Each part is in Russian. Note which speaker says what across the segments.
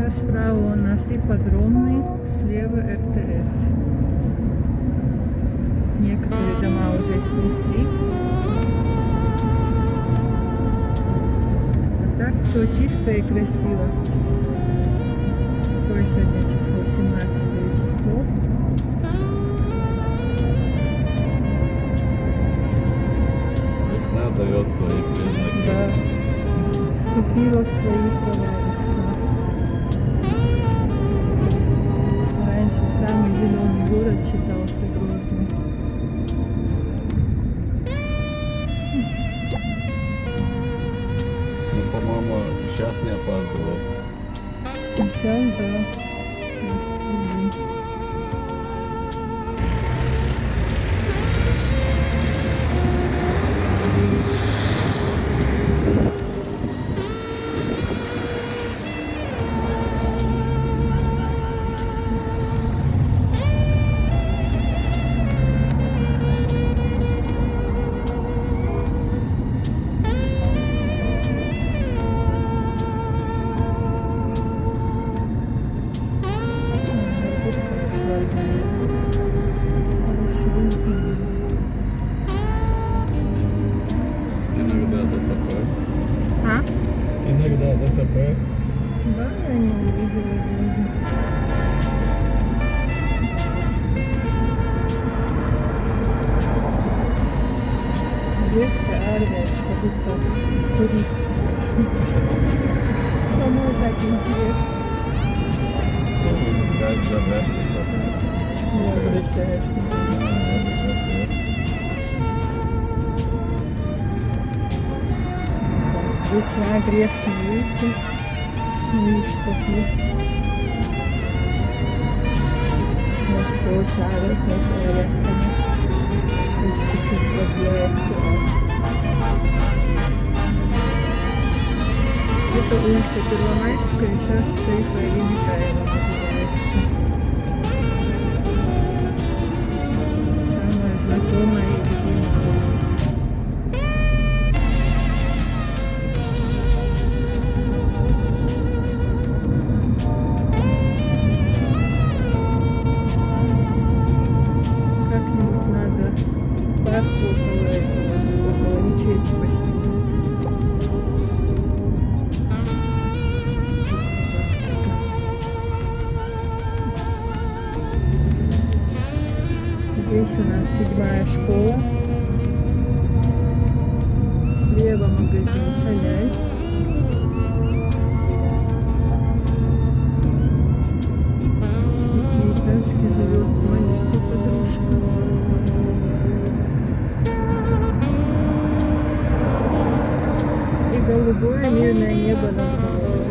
Speaker 1: Справа у нас ипподромный, слева РТС. Некоторые дома уже снесли. А так все чисто и красиво. Какое сегодня число? 17 число.
Speaker 2: Весна дает свои признаки.
Speaker 1: Да. Вступила в свои права весна. Раньше самый зеленый город считался Грозный.
Speaker 2: Ну, по-моему, сейчас не опаздывает.
Speaker 1: Сейчас, да. Есть.
Speaker 2: Иногда ДТП.
Speaker 1: А?
Speaker 2: Иногда ДТП.
Speaker 1: Да, я не увидела даже. Редко Арвия, что будто турист. Самой так интересно.
Speaker 2: Как забрать
Speaker 1: Не обращаешь внимания. Весна, грех не выйти. Мышцах нет. Вот что Чарльз, это чуть-чуть продляется. Это улица Первомайская, сейчас Шейха или Михаила называется. Самая знакомая и любимая улица. Как-нибудь надо парку около мечети поснимать. Здесь у нас 7-я школа. Слева магазин Халяй. В пятиэтажке живет маленькая подружка. И голубое мирное небо над головой.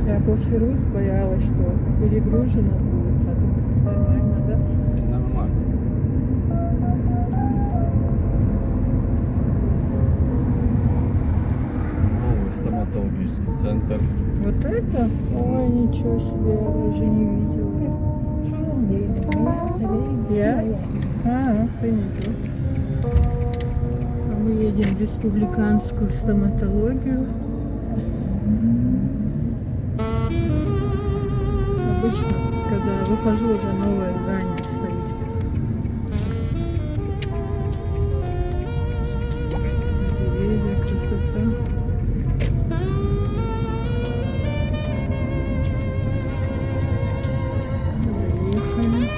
Speaker 1: Я после Русь боялась, что перегружено будет, а тут нормально, да?
Speaker 2: Нормально. Новый стоматологический центр.
Speaker 1: Вот это? Ой, ничего себе, я даже не видела. 5? Понятно. А мы едем в республиканскую стоматологию. Обычно, когда выхожу, уже новое здание стоит. Деревья, красота. Заехали.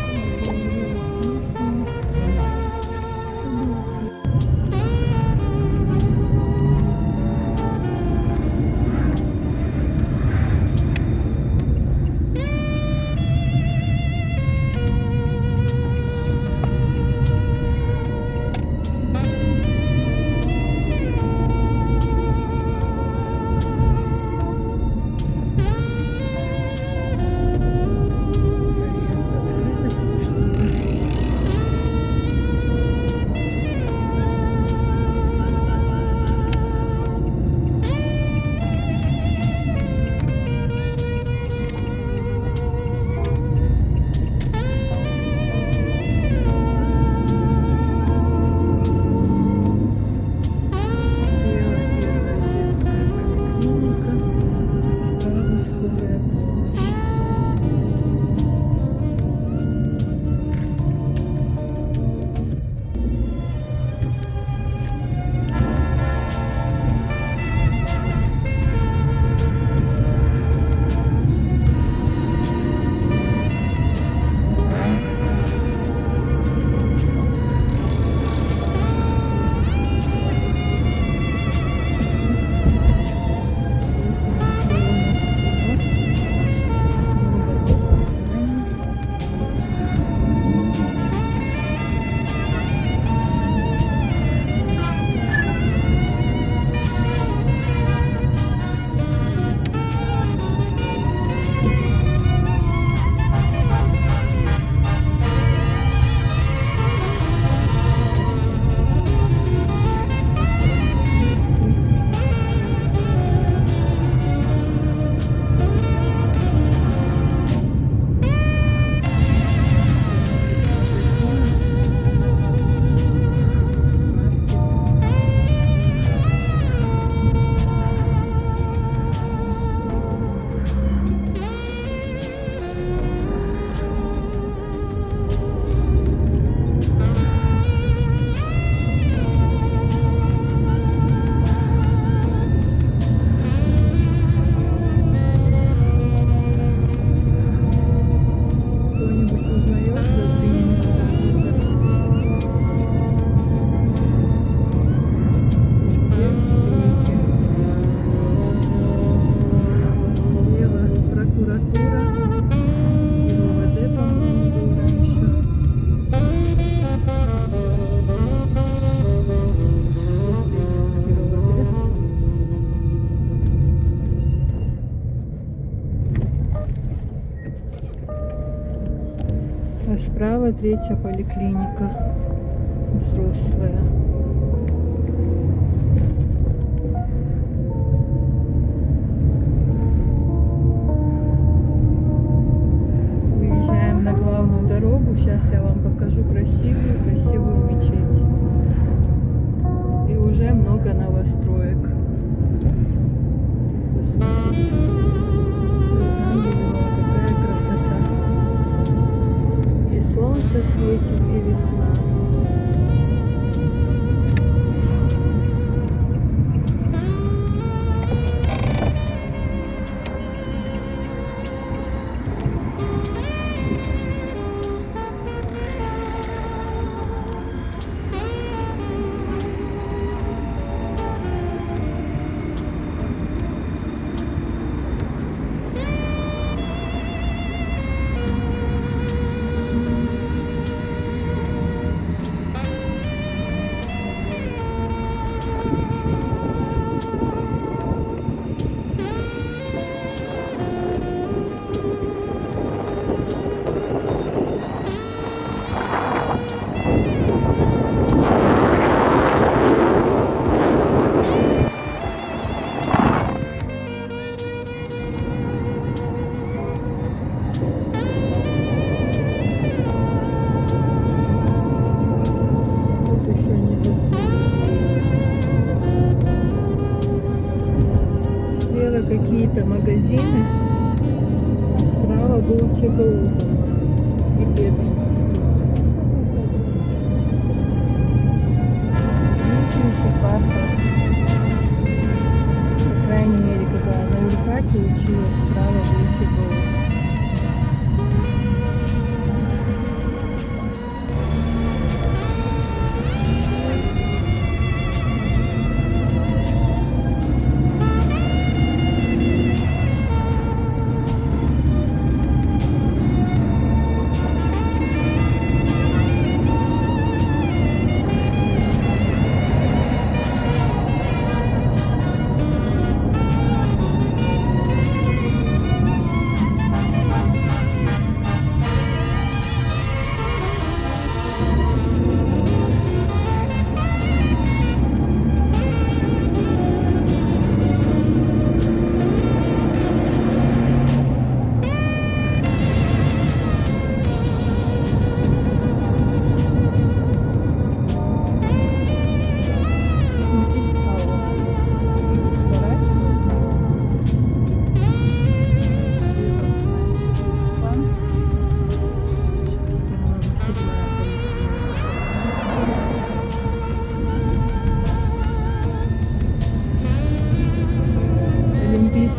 Speaker 1: справа третья поликлиника взрослая. Выезжаем на главную дорогу. Сейчас я вам покажу красивую мечеть. И уже много новостроек. Посмотрите. Ой, какая красота. И солнце светит, и весна. Какие-то магазины, справа был ЧГУ и пединститут. По крайней мере, когда на юрфаке училась, справа был ЧГУ.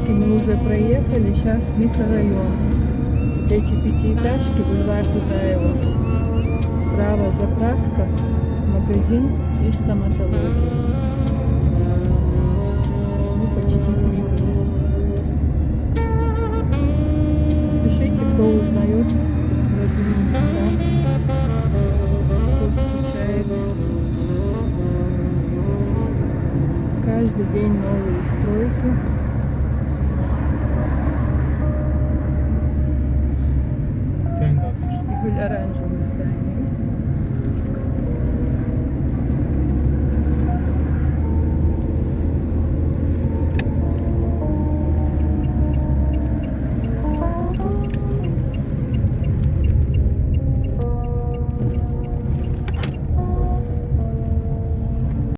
Speaker 1: Мы уже проехали, сейчас микрорайон. Эти пятиэтажки, бульвар Дудаева. Справа заправка, магазин и стоматология. Мы почти прибыли. Пишите, кто узнает родные места, кто скучает. Каждый день новые стройки.